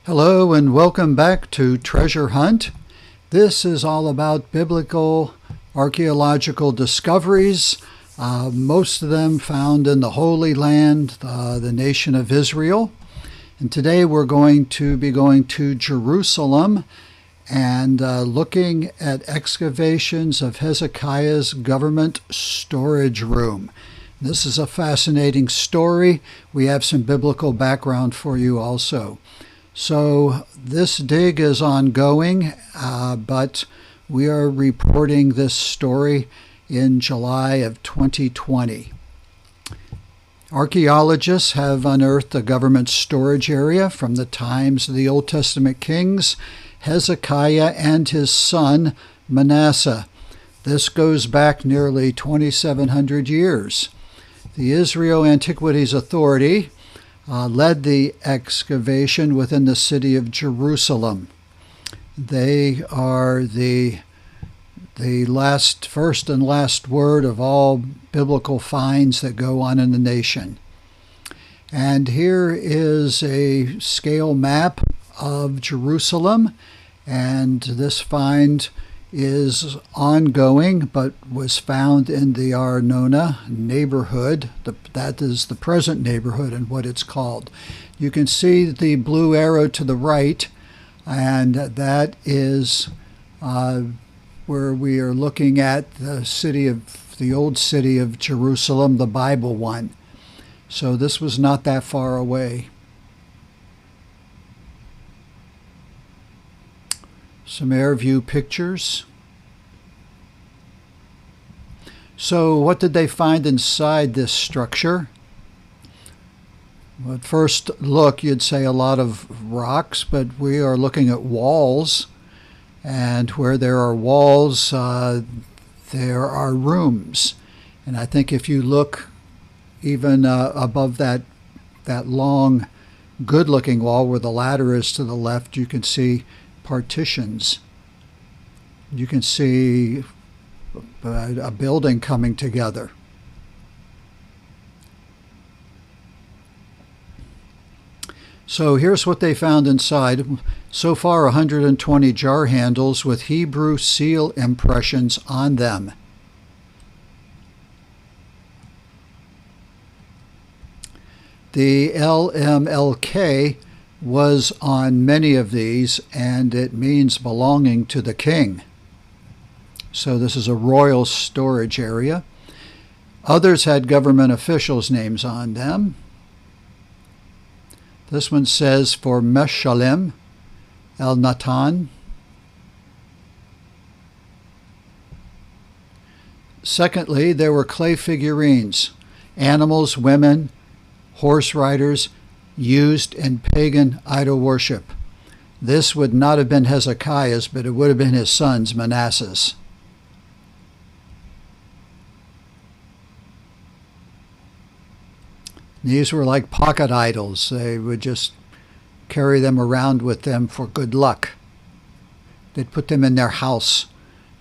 Hello and welcome back to Treasure Hunt. This is all about biblical archaeological discoveries, most of them found in the Holy Land, the nation of Israel. And today we're going to be going to Jerusalem and looking at excavations of Hezekiah's government storage room. This is a fascinating story. We have some biblical background for you also. So this dig is ongoing, but we are reporting this story in July of 2020. Archaeologists have unearthed a government storage area from the times of the Old Testament kings, Hezekiah and his son Manasseh. This goes back nearly 2,700 years. The Israel Antiquities Authority led the excavation within the city of Jerusalem. They are the first and last word of all biblical finds that go on in the nation. And here is a scale map of Jerusalem, and this find is ongoing but was found in the Arnona neighborhood. That is the present neighborhood and what it's called. You can see the blue arrow to the right, and that is where we are looking at the old city of Jerusalem, the Bible one. So this was not that far away. Some air view pictures. So what did they find inside this structure? Well, at first look, you'd say a lot of rocks, but we are looking at walls. And where there are walls, there are rooms. And I think if you look even above that long, good-looking wall where the ladder is to the left, you can see partitions. You can see a building coming together. So here's what they found inside. So far, 120 jar handles with Hebrew seal impressions on them. The LMLK was on many of these, and it means belonging to the king. So this is a royal storage area. Others had government officials' names on them. This one says for Meshalem El Natan. Secondly, there were clay figurines, animals, women, horse riders, used in pagan idol worship. This would not have been Hezekiah's, but it would have been his son's, Manasseh's. These were like pocket idols. They would just carry them around with them for good luck. They'd put them in their house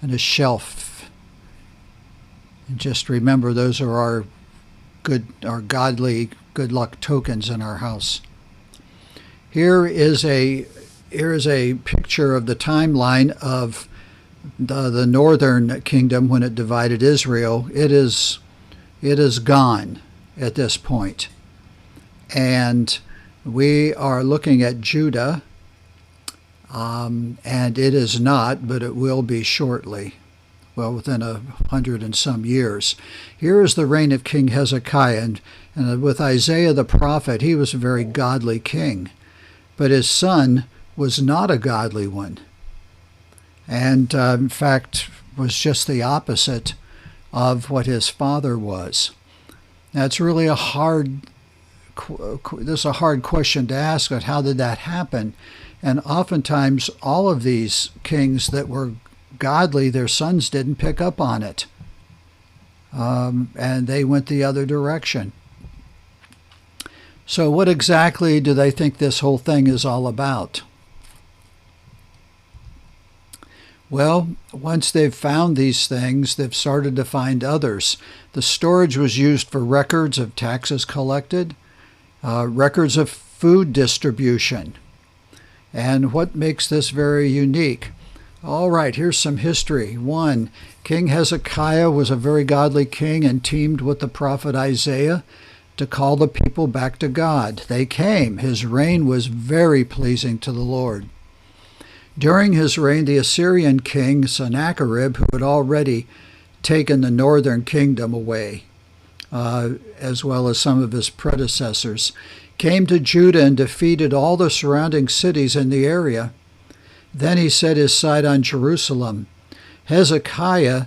on a shelf. And just remember, those are our godly good luck tokens in our house. Here is a picture of the timeline of the northern kingdom when it divided Israel. It is gone at this point. And we are looking at Judah, and it is not, but it will be shortly. Well, within 100 and some years. Here is the reign of King Hezekiah, and with Isaiah the prophet, he was a very godly king. But his son was not a godly one, and in fact was just the opposite of what his father was. Now, it's really a hard question to ask, but how did that happen? And oftentimes, all of these kings that were godly, their sons didn't pick up on it, and they went the other direction. So what exactly do they think this whole thing is all about? Well, once they've found these things, they've started to find others. The storage was used for records of taxes collected, records of food distribution. And what makes this very unique? All right, here's some history. 1. King Hezekiah was a very godly king and teamed with the prophet Isaiah to call the people back to God. They came. His reign was very pleasing to the Lord. During his reign, the Assyrian king Sennacherib, who had already taken the northern kingdom away, as well as some of his predecessors, came to Judah and defeated all the surrounding cities in the area. Then he set his sight on Jerusalem. Hezekiah,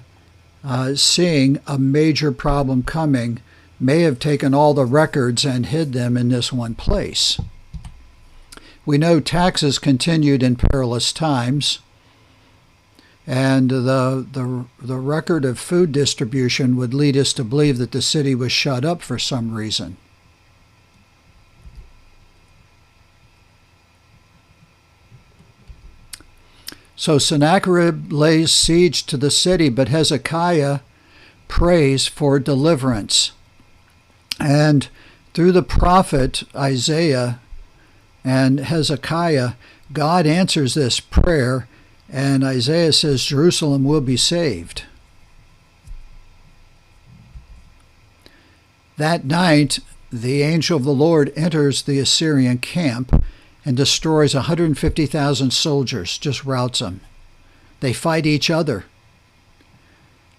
seeing a major problem coming, may have taken all the records and hid them in this one place. We know taxes continued in perilous times, and the record of food distribution would lead us to believe that the city was shut up for some reason. So Sennacherib lays siege to the city, but Hezekiah prays for deliverance. And through the prophet Isaiah and Hezekiah, God answers this prayer, and Isaiah says Jerusalem will be saved. That night, the angel of the Lord enters the Assyrian camp and destroys 150,000 soldiers, just routs them. They fight each other.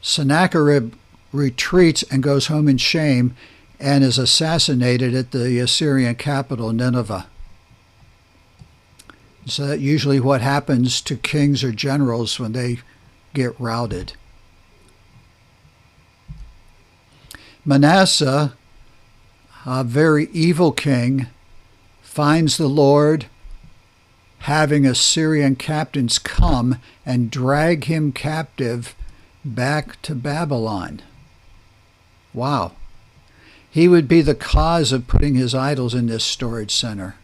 Sennacherib retreats and goes home in shame and is assassinated at the Assyrian capital, Nineveh. So that's usually what happens to kings or generals when they get routed. Manasseh, a very evil king, finds the Lord, having Assyrian captains come and drag him captive back to Babylon. Wow. He would be the cause of putting his idols in this storage center.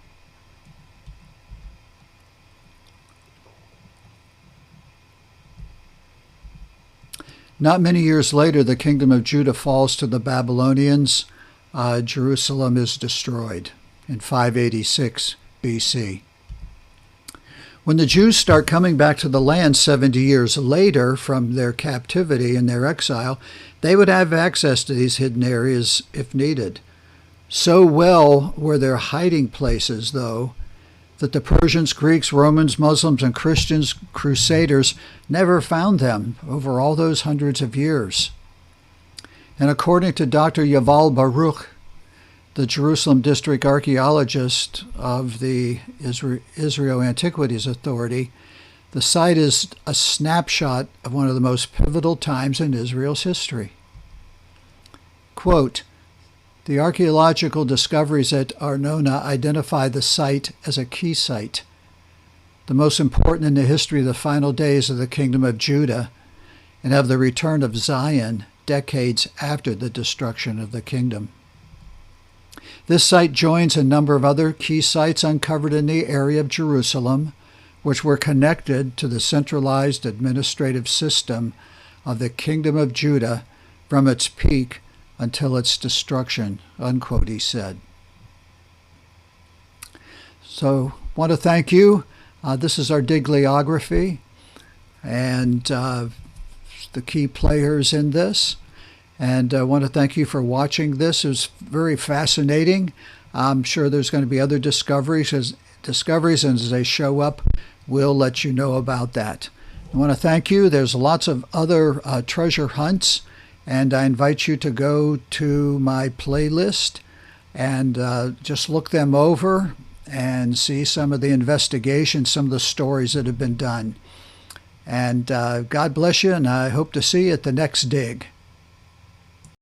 Not many years later, the kingdom of Judah falls to the Babylonians. Jerusalem is destroyed in 586 BC. When the Jews start coming back to the land 70 years later from their captivity and their exile, they would have access to these hidden areas if needed. So well were their hiding places, though, that the Persians, Greeks, Romans, Muslims, and Christians, crusaders, never found them over all those hundreds of years. And according to Dr. Yuval Baruch, the Jerusalem district archaeologist of the Israel Antiquities Authority, the site is a snapshot of one of the most pivotal times in Israel's history. Quote, "The archaeological discoveries at Arnona identify the site as a key site, the most important in the history of the final days of the kingdom of Judah and of the return of Zion decades after the destruction of the kingdom. This site joins a number of other key sites uncovered in the area of Jerusalem, which were connected to the centralized administrative system of the kingdom of Judah from its peak until its destruction," unquote, he said. So, want to thank you. This is our digliography and the key players in this. And I want to thank you for watching this. It was very fascinating. I'm sure there's going to be other discoveries, and as they show up, we'll let you know about that. I want to thank you. There's lots of other treasure hunts, and I invite you to go to my playlist and just look them over and see some of the investigations, some of the stories that have been done. And God bless you, and I hope to see you at the next dig.